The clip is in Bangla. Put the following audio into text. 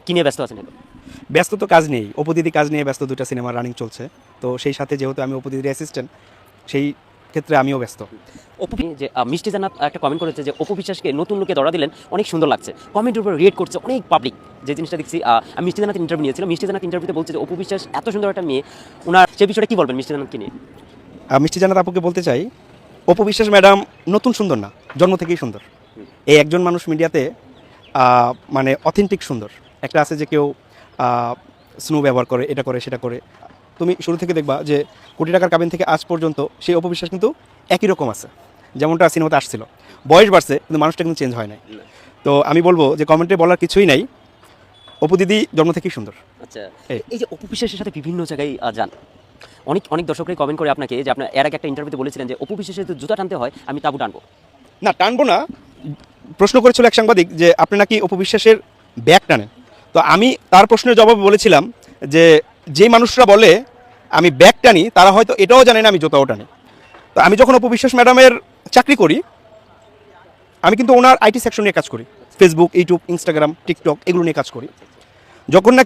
কি নিয়ে ব্যস্ত আছেন এখন? ব্যস্ত তো কাজ নেই, অপুদিদি কাজ নিয়ে ব্যস্ত, দুটো সিনেমা রানিং চলছে। তো সেই সাথে যেহেতু আমি অপুদিদির অ্যাসিস্ট্যান্ট, সেই ক্ষেত্রে আমিও ব্যস্ত। অপু যে মিষ্টি জান্নাত একটা কমেন্ট করেছে যে অপু বিশ্বাসকে নতুন লুকে ধরা দিলেন, অনেক সুন্দর লাগছে। কমেন্টের উপর রিয়েক্ট করছে অনেক পাবলিক। যে জিনিসটা দেখছি, আমি মিষ্টি জান্নাতের ইন্টারভিউ নিয়েছিলাম। মিষ্টি জান্নাত ইন্টারভিউতে বলছে যে অপু বিশ্বাস এত সুন্দর একটা মেয়ে, ওনার সে বিষয়টা কি বলবেন মিষ্টি জান্নাতকে নিয়ে? মিষ্টি জান্নাত আপুকে বলতে চাই, অপু বিশ্বাস ম্যাডাম নতুন সুন্দর না, জন্ম থেকেই সুন্দর। এই একজন মানুষ মিডিয়াতে মানে অথেন্টিক সুন্দর। একটা আছে যে কেউ স্নো ব্যবহার করে, এটা করে সেটা করে। তুমি শুরু থেকে দেখবা যে কোটি টাকার কাবিন থেকে আজ পর্যন্ত সেই অপু বিশ্বাস কিন্তু একই রকম আছে, যেমনটা সিনেমাতে আসছিল। বয়স বাড়ছে কিন্তু মানুষটা কিন্তু চেঞ্জ হয় নাই। তো আমি বলবো যে কমেন্টে বলার কিছুই নাই, অপু দিদি জন্ম থেকেই সুন্দর। আচ্ছা, এই যে অপু বিশ্বাসের সাথে বিভিন্ন জায়গায় যান, অনেক অনেক দর্শকরাই কমেন্ট করে আপনাকে যে আপনার এর আগে একটা ইন্টারভিউতে বলেছিলেন যে অপু বিশ্বাসের যদি জুতা টানতে হয় আমি তাবু টানবো। না, টানবো না। প্রশ্ন করেছিল এক সাংবাদিক যে আপনি নাকি অপু বিশ্বাসের ব্যাগ টানেন। তো আমি তার প্রশ্নের জবাবে বলেছিলাম যে যেই মানুষরা বলে আমি ব্যাগ টানি তারা হয়তো এটাও জানে না আমি জুতাও টানি। তো আমি যখন অপু বিশ্বাস ম্যাডামের চাকরি করি, আমি কিন্তু ওনার আইটি সেকশন নিয়ে কাজ করি, ফেসবুক, ইউটিউব, ইনস্টাগ্রাম, টিকটক এগুলো নিয়ে কাজ করি। যখন না